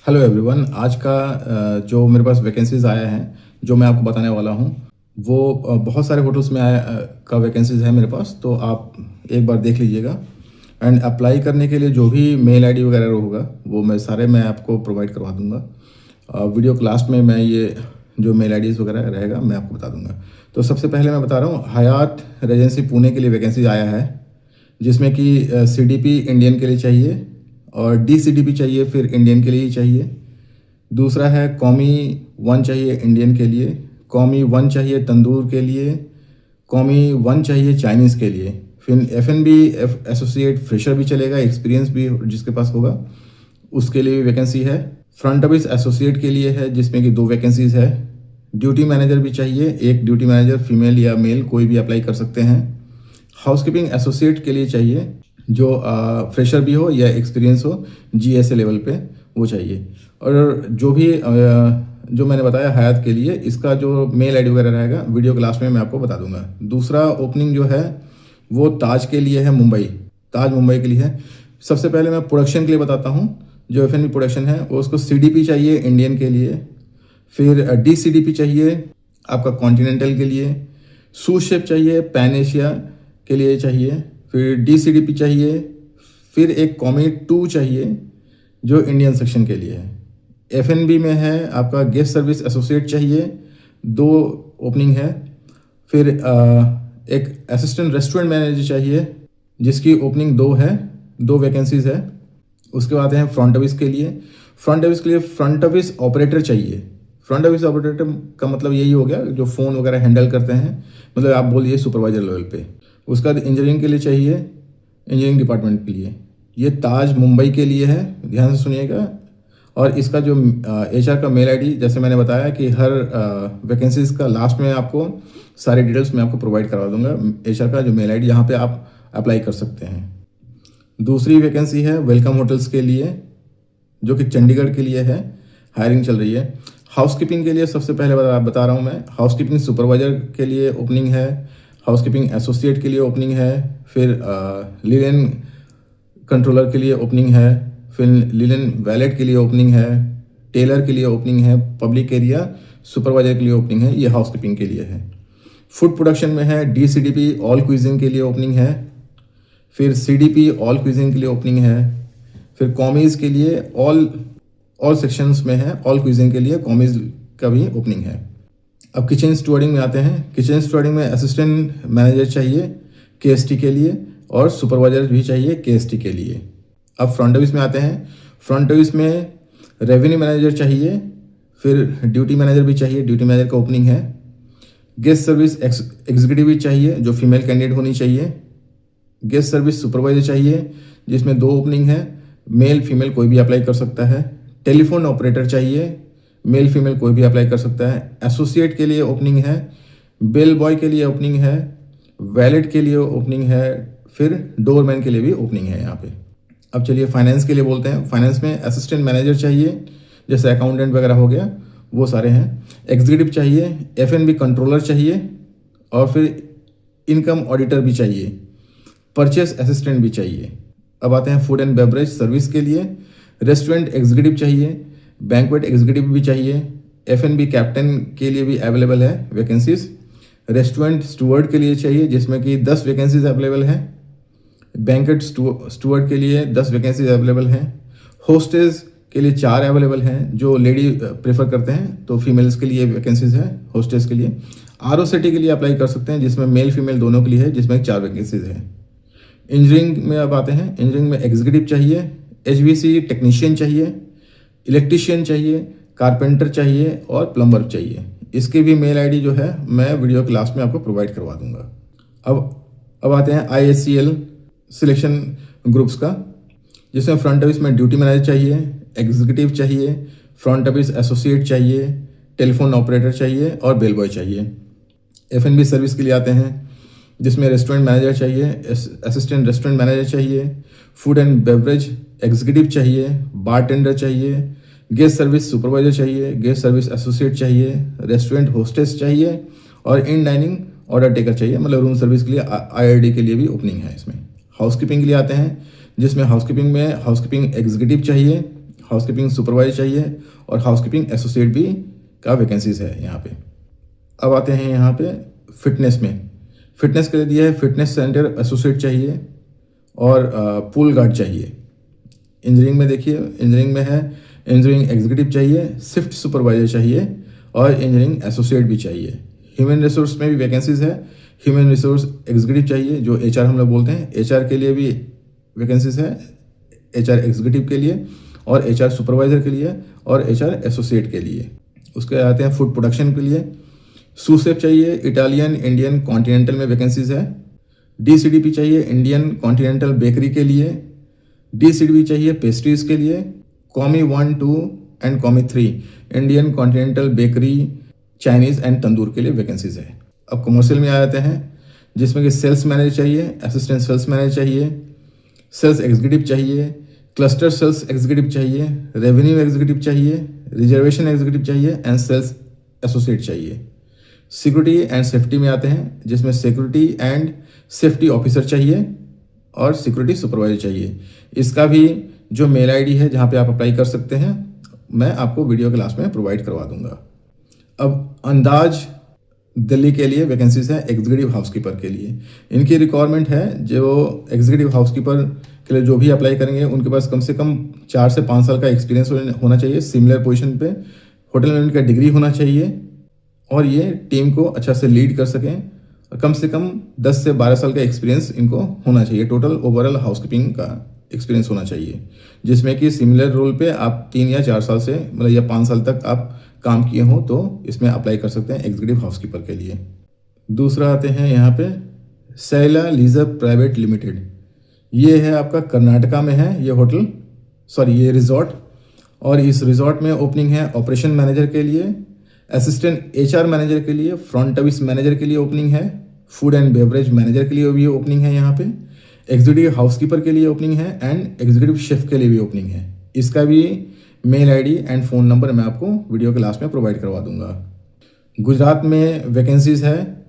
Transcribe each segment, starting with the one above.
Hello everyone. आज का जो मेरे पास वैकेंसीज आया है, जो मैं आपको बताने वाला हूँ, वो बहुत सारे होटल्स में का वैकेंसीज है मेरे पास। तो आप एक बार देख लीजिएगा। एंड अप्लाई करने के लिए जो भी मेल आईडी वगैरह होगा वो मैं आपको प्रोवाइड करवा दूंगा। वीडियो के लास्ट में मैं ये जो मेल आईडीज़ वगैरह रहेगा मैं आपको बता दूंगा। तो सबसे पहले मैं बता रहा हूँ, हयात रेजेंसी पुणे के लिए वैकेंसीज आया है, जिसमें कि सीडीपी इंडियन के लिए चाहिए और डीसीडीपी चाहिए, फिर इंडियन के लिए ही चाहिए। दूसरा है कौमी वन चाहिए इंडियन के लिए, कौमी वन चाहिए तंदूर के लिए, कौमी वन चाहिए चाइनीज़ के लिए। फिर एफएनबी एसोसिएट फ्रेशर भी चलेगा, एक्सपीरियंस भी जिसके पास होगा उसके लिए भी वैकेंसी है। फ्रंट ऑफिस एसोसिएट के लिए है, जिसमें कि 2 वैकेंसीज है। ड्यूटी मैनेजर भी चाहिए, एक ड्यूटी मैनेजर फीमेल या मेल कोई भी अप्लाई कर सकते हैं। हाउसकीपिंग एसोसिएट के लिए चाहिए, जो फ्रेशर भी हो या एक्सपीरियंस हो, जीएसए लेवल पे वो चाहिए। और जो भी जो मैंने बताया हयात के लिए, इसका जो मेल आईडी वगैरह रहेगा वीडियो के लास्ट में मैं आपको बता दूंगा। दूसरा ओपनिंग जो है वो ताज के लिए है, मुंबई, ताज मुंबई के लिए है। सबसे पहले मैं प्रोडक्शन के लिए बताता हूँ। जो एफएनबी प्रोडक्शन है वो उसको सीडीपी चाहिए इंडियन के लिए, फिर डीसीडीपी चाहिए आपका कॉन्टिनेंटल के लिए, सू शेफ चाहिए पैन एशिया के लिए चाहिए, फिर डीसीडीपी चाहिए, फिर एक कॉमी 2 चाहिए जो इंडियन सेक्शन के लिए है। एफएनबी में है आपका गेस्ट सर्विस एसोसिएट चाहिए, 2 ओपनिंग है। फिर एक असिस्टेंट रेस्टोरेंट मैनेजर चाहिए, जिसकी ओपनिंग 2 है, 2 वैकेंसीज है। उसके बाद हैं फ्रंट ऑफिस के लिए। फ्रंट ऑफिस ऑपरेटर चाहिए। फ्रंट ऑफिस ऑपरेटर का मतलब यही हो गया जो फ़ोन वगैरह हैंडल करते हैं, मतलब आप बोलिए सुपरवाइजर लेवल पे। उसका इंजीनियरिंग के लिए चाहिए, इंजीनियरिंग डिपार्टमेंट के लिए। ये ताज मुंबई के लिए है, ध्यान से सुनिएगा। और इसका जो एचआर का मेल आईडी, जैसे मैंने बताया कि हर वैकेंसीज का लास्ट में आपको सारी डिटेल्स मैं आपको प्रोवाइड करवा दूंगा। एचआर का जो मेल आईडी, यहाँ पे आप अप्लाई कर सकते हैं। दूसरी वैकेंसी है वेलकम होटल्स के लिए, जो कि चंडीगढ़ के लिए है, हायरिंग चल रही है। हाउसकीपिंग के लिए सबसे पहले बता रहा हूँ मैं, हाउसकीपिंग सुपरवाइजर के लिए ओपनिंग है, हाउसकीपिंग एसोसिएट के लिए ओपनिंग है, फिर लिनन कंट्रोलर के लिए ओपनिंग है, फिर लिनन वैलेट के लिए ओपनिंग है, टेलर के लिए ओपनिंग है, पब्लिक एरिया सुपरवाइजर के लिए ओपनिंग है। ये हाउसकीपिंग के लिए है। फूड प्रोडक्शन में है डीसीडीपी ऑल क्विजिंग के लिए ओपनिंग है, फिर सीडीपी ऑल क्विजिंग के लिए ओपनिंग है, फिर कॉमीज के लिए ऑल सेक्शंस में है, ऑल क्विजिंग के लिए कॉमीज का भी ओपनिंग है। अब किचन स्टूवर्डिंग में आते हैं। किचन स्टूवर्डिंग में असिस्टेंट मैनेजर चाहिए केएसटी के लिए, और सुपरवाइजर भी चाहिए केएसटी के लिए। अब फ्रंट ऑफिस में आते हैं। फ्रंट ऑफिस में रेवेन्यू मैनेजर चाहिए, फिर ड्यूटी मैनेजर भी चाहिए, ड्यूटी मैनेजर का ओपनिंग है। गेस्ट सर्विस एग्जीक्यूटिव भी चाहिए, जो फीमेल कैंडिडेट होनी चाहिए। गेस्ट सर्विस सुपरवाइजर चाहिए, जिसमें 2 ओपनिंग है, मेल फीमेल कोई भी अप्लाई कर सकता है। टेलीफोन ऑपरेटर चाहिए, मेल फीमेल कोई भी अप्लाई कर सकता है। एसोसिएट के लिए ओपनिंग है, बेल बॉय के लिए ओपनिंग है, वैलेट के लिए ओपनिंग है, फिर डोरमैन के लिए भी ओपनिंग है यहाँ पे। अब चलिए फाइनेंस के लिए बोलते हैं। फाइनेंस में असिस्टेंट मैनेजर चाहिए, जैसे अकाउंटेंट वगैरह हो गया, वो सारे हैं। एग्जीक्यूटिव चाहिए, एफएनबी कंट्रोलर चाहिए, और फिर इनकम ऑडिटर भी चाहिए, परचेस असिस्टेंट भी चाहिए। अब आते हैं फूड एंड बेवरेज सर्विस के लिए। रेस्टोरेंट एग्जीक्यूटिव चाहिए, बैंक्वेट एग्जीक्यूटिव भी चाहिए, एफएनबी कैप्टन के लिए भी अवेलेबल है वैकेंसीज। रेस्टोरेंट स्टूवर्ड के लिए चाहिए, जिसमें कि 10 वैकेंसीज अवेलेबल हैं। बैंकेट स्टूवर्ड के लिए 10 वैकेंसीज अवेलेबल हैं। होस्टेस के लिए 4 अवेलेबल हैं, जो लेडी प्रेफर करते हैं, तो फीमेल्स के लिए वैकेंसीज है होस्टेस के लिए। आरओसीटी के लिए अप्लाई कर सकते हैं, जिसमें मेल फीमेल दोनों के लिए है, जिसमें 4 वैकेंसीज है। इंजीनियरिंग में अब आते हैं। इंजीनियरिंग में एग्जीक्यूटिव चाहिए, एचवीसी टेक्नीशियन चाहिए, इलेक्ट्रीशियन चाहिए, कारपेंटर चाहिए और प्लम्बर चाहिए। इसकी भी मेल आईडी जो है मैं वीडियो के लास्ट में आपको प्रोवाइड करवा दूंगा। अब आते हैं आईएससीएल सिलेक्शन ग्रुप्स का, जिसमें फ्रंट ऑफिस में ड्यूटी मैनेजर चाहिए, एग्जीक्यूटिव चाहिए, फ्रंट ऑफिस एसोसिएट चाहिए, टेलीफोन ऑपरेटर चाहिए और बेल बॉय चाहिए। एफएनबी सर्विस के लिए आते हैं, जिसमें रेस्टोरेंट मैनेजर चाहिए, असिस्टेंट रेस्टोरेंट मैनेजर चाहिए, फूड एंड बेवरेज एग्जीक्यूटिव चाहिए, बारटेंडर चाहिए, गेस्ट सर्विस सुपरवाइजर चाहिए, गेस्ट सर्विस एसोसिएट चाहिए, रेस्टोरेंट होस्टेस चाहिए और इन डाइनिंग ऑर्डर टेकर चाहिए, मतलब रूम सर्विस के लिए आईआरडी के लिए भी ओपनिंग है इसमें। हाउसकीपिंग के लिए आते हैं, जिसमें हाउसकीपिंग एग्जीक्यूटिव चाहिए, हाउसकीपिंग सुपरवाइजर चाहिए और हाउसकीपिंग एसोसिएट भी का वैकेंसीज है यहाँ पे। अब आते हैं यहाँ पे फिटनेस में। फिटनेस के लिए दिया है फिटनेस सेंटर एसोसिएट चाहिए और पूल गार्ड चाहिए। इंजीनियरिंग में देखिए, इंजीनियरिंग में है इंजीनियरिंग एग्जीक्यूटिव चाहिए, शिफ्ट सुपरवाइजर चाहिए और इंजीनियरिंग एसोसिएट भी चाहिए। ह्यूमन रिसोर्स में भी वैकेंसीज है। ह्यूमन रिसोर्स एग्जीक्यूटिव चाहिए जो एचआर हम लोग बोलते हैं, एचआर के लिए भी वैकेंसीज है, एचआर एग्जीक्यूटिव के लिए और एचआर सुपरवाइजर के लिए और एचआर एसोसिएट के लिए। उसके आते हैं फूड प्रोडक्शन के लिए सूसेफ चाहिए, इटालियन इंडियन कॉन्टिनेंटल में वैकेंसीज है। डीसीडीपी चाहिए इंडियन कॉन्टिनेंटल बेकरी के लिए। डीसीडीपी चाहिए पेस्ट्रीज के लिए। Commis 1, 2 and commis 3 Indian continental bakery, Chinese and tandoor के लिए वैकेंसीज है। अब कमर्शियल में आ जाते हैं जिसमें कि सेल्स मैनेजर चाहिए, असिस्टेंट सेल्स मैनेजर चाहिए, सेल्स एग्जीक्यूटिव चाहिए, क्लस्टर सेल्स एग्जीक्यूटिव चाहिए, रेवेन्यू एग्जीक्यूटिव चाहिए, रिजर्वेशन एग्जीक्यूटिव चाहिए एंड सेल्स एसोसिएट चाहिए। सिक्योरिटी एंड सेफ्टी में आते हैं जिसमें सिक्योरिटी एंड सेफ्टी ऑफिसर चाहिए और सिक्योरिटी सुपरवाइजर चाहिए। इसका भी जो मेल आईडी है जहाँ पे आप अप्लाई कर सकते हैं मैं आपको वीडियो के लास्ट में प्रोवाइड करवा दूंगा। अब अंदाज दिल्ली के लिए वैकेंसीज है एग्जीक्यूटिव हाउसकीपर के लिए। इनकी रिक्वायरमेंट है जो एग्जीक्यूटिव हाउसकीपर के लिए जो भी अप्लाई करेंगे उनके पास कम से कम 4 से 5 साल का एक्सपीरियंस होना चाहिए सिमिलर पोजीशन पे, होटल मैनेजमेंट का डिग्री होना चाहिए और ये टीम को अच्छा से लीड कर सकें। कम से कम 10 से 12 साल का एक्सपीरियंस इनको होना चाहिए, टोटल ओवरऑल हाउसकीपिंग का एक्सपीरियंस होना चाहिए, जिसमें कि सिमिलर रोल पे आप 3 या 4 साल से मतलब या 5 साल तक आप काम किए हों तो इसमें अप्लाई कर सकते हैं एग्जीक्यूटिव हाउसकीपर के लिए। दूसरा आते हैं यहाँ पे सैला लीजर प्राइवेट लिमिटेड। ये है आपका कर्नाटका में है ये होटल, ये रिजॉर्ट, और इस रिजॉर्ट में ओपनिंग है ऑपरेशन मैनेजर के लिए, असिस्टेंट एचआर मैनेजर के लिए, फ्रंट सर्विस मैनेजर के लिए ओपनिंग है, फूड एंड बेवरेज मैनेजर के लिए भी ओपनिंग है यहाँ पे, एग्जीक्यूटिव हाउसकीपर के लिए ओपनिंग है एंड एग्जीक्यूटिव शेफ के लिए भी ओपनिंग है। इसका भी mail ID and phone number मैं आपको वीडियो के लास्ट में प्रोवाइड करवा दूंगा। गुजरात में वैकेंसीज है,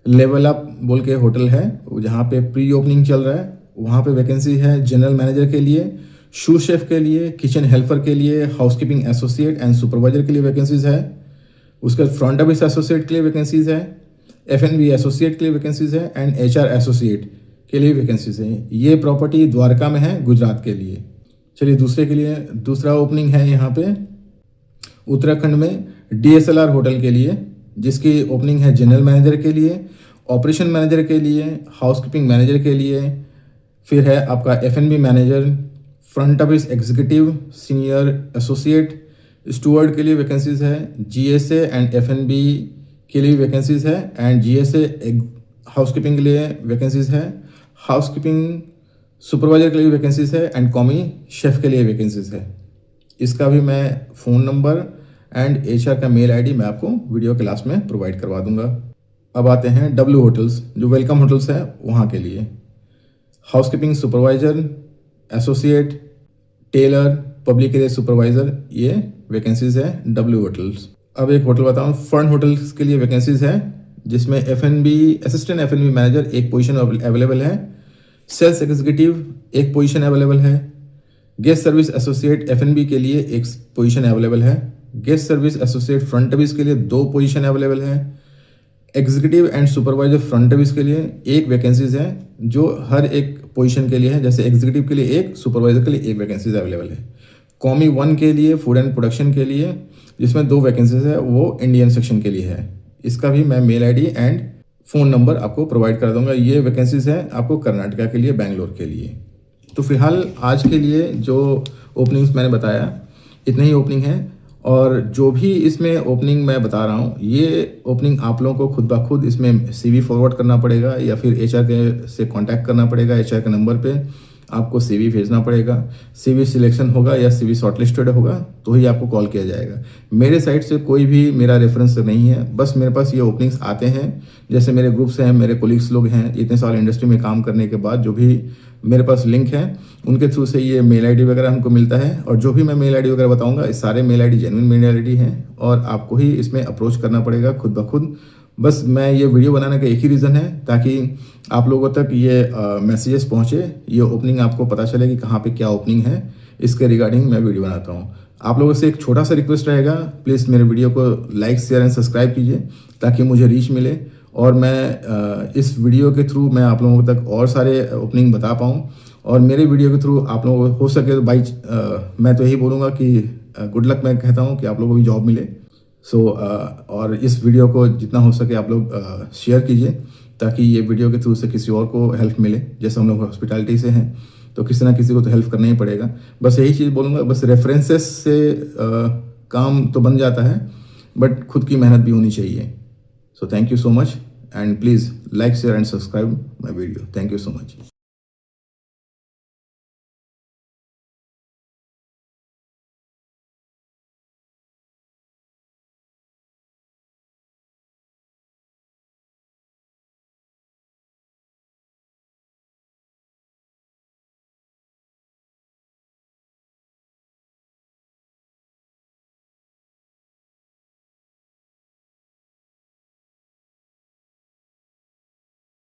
लेवल अप बोल के होटल है जहाँ पे प्री ओपनिंग चल रहा है, वहाँ पे वैकेंसी है जनरल मैनेजर के लिए, शू शेफ के लिए, किचन हेल्पर के लिए, हाउसकीपिंग एसोसिएट एंड सुपरवाइजर के लिए वैकेंसीज है। उसके बाद फ्रंट ऑफिस एसोसिएट के लिए वैकेंसीज है, F&B एसोसिएट के लिए वैकेंसीज है एंड HR एसोसिएट के लिए वैकेंसीज है। ये प्रॉपर्टी द्वारका में है गुजरात के लिए। चलिए दूसरे के लिए दूसरा ओपनिंग है यहाँ पे उत्तराखंड में DSLR होटल के लिए, जिसकी ओपनिंग है जनरल मैनेजर के लिए, ऑपरेशन मैनेजर के लिए, हाउसकीपिंग मैनेजर के लिए, फिर है आपका F&B manager, front office executive, senior associate, Steward के लिए वैकेंसीज है, GSA एंड F&B के लिए वैकेंसीज है एंड GSA हाउसकीपिंग के लिए वैकेंसीज है, हाउसकीपिंग सुपरवाइजर के लिए वैकेंसीज है एंड कॉमी शेफ के लिए वैकेंसीज है। इसका भी मैं फ़ोन नंबर एंड HR का मेल आईडी मैं आपको वीडियो के लास्ट में प्रोवाइड करवा दूंगा। अब आते हैं W होटल्स, जो वेलकम होटल्स है वहाँ के लिए housekeeping supervisor, associate, tailor, public area supervisor, ये वैकेंसीज है W होटल्स। अब एक होटल बताऊँ, फर्न होटल्स के लिए वैकेंसीज है जिसमें F&B असिस्टेंट F&B मैनेजर एक पोजीशन अवेलेबल है, सेल्स एग्जीक्यूटिव एक पोजीशन अवेलेबल है, गेस्ट सर्विस एसोसिएट F&B के लिए एक पोजीशन अवेलेबल है, guest service associate front service के लिए 2 पोजीशन अवेलेबल है, executive and supervisor front service के लिए एक वैकेंसीज है जो हर एक पोजीशन के लिए है, जैसे एग्जीक्यूटिव के लिए एक, सुपरवाइजर के लिए एक वैकेंसीज अवेलेबल है। कॉमी 1 के लिए फूड एंड प्रोडक्शन के लिए जिसमें 2 वैकेंसीज है वो इंडियन सेक्शन के लिए है। इसका भी मैं mail ID and phone number आपको प्रोवाइड कर दूंगा। ये वैकेंसीज है आपको कर्नाटका के लिए, बेंगलोर के लिए। तो फिलहाल आज के लिए जो ओपनिंग्स मैंने बताया इतने ही ओपनिंग है, और जो भी इसमें ओपनिंग मैं बता रहा हूँ ये ओपनिंग आप लोगों को खुद ब खुद इसमें CV फॉरवर्ड करना पड़ेगा या फिर HR के से कांटेक्ट करना पड़ेगा। HR के नंबर पे आपको CV भेजना पड़ेगा, CV सिलेक्शन होगा या CV शॉर्टलिस्टेड होगा तो ही आपको कॉल किया जाएगा। मेरे साइड से कोई भी मेरा रेफरेंस नहीं है, बस मेरे पास ये ओपनिंग्स आते हैं, जैसे मेरे ग्रुप्स हैं, मेरे कोलिग्स लोग हैं, इतने साल इंडस्ट्री में काम करने के बाद जो भी मेरे पास लिंक है उनके थ्रू से ये मेल आईडी वगैरह हमको मिलता है, और जो भी मैं मेल आईडी वगैरह बताऊंगा इस सारे mail ID genuine mail ID हैं और आपको ही इसमें अप्रोच करना पड़ेगा खुद ब खुद। बस मैं ये वीडियो बनाने का एक ही रीज़न है ताकि आप लोगों तक ये मैसेजेस पहुँचे, ये ओपनिंग आपको पता चले कि कहाँ पे क्या ओपनिंग है, इसके रिगार्डिंग मैं वीडियो बनाता हूँ। आप लोगों से एक छोटा सा रिक्वेस्ट रहेगा, प्लीज़ मेरे वीडियो को लाइक शेयर एंड सब्सक्राइब कीजिए ताकि मुझे रीच मिले और मैं इस वीडियो के थ्रू मैं आप लोगों तक और सारे ओपनिंग बता पाऊँ और मेरे वीडियो के थ्रू आप लोगों को हो सके तो मैं तो यही बोलूँगा कि गुड लक मैं कहता हूँ कि आप लोगों को भी जॉब मिले। और इस वीडियो को जितना हो सके आप लोग शेयर कीजिए ताकि ये वीडियो के थ्रू से किसी और को हेल्प मिले। जैसे हम लोग हॉस्पिटैलिटी से हैं तो किसी ना किसी को तो हेल्प करना ही पड़ेगा। बस यही चीज़ बोलूँगा, बस रेफरेंसेस से काम तो बन जाता है बट खुद की मेहनत भी होनी चाहिए। So thank you so much and please like share and subscribe my video. Thank you so much.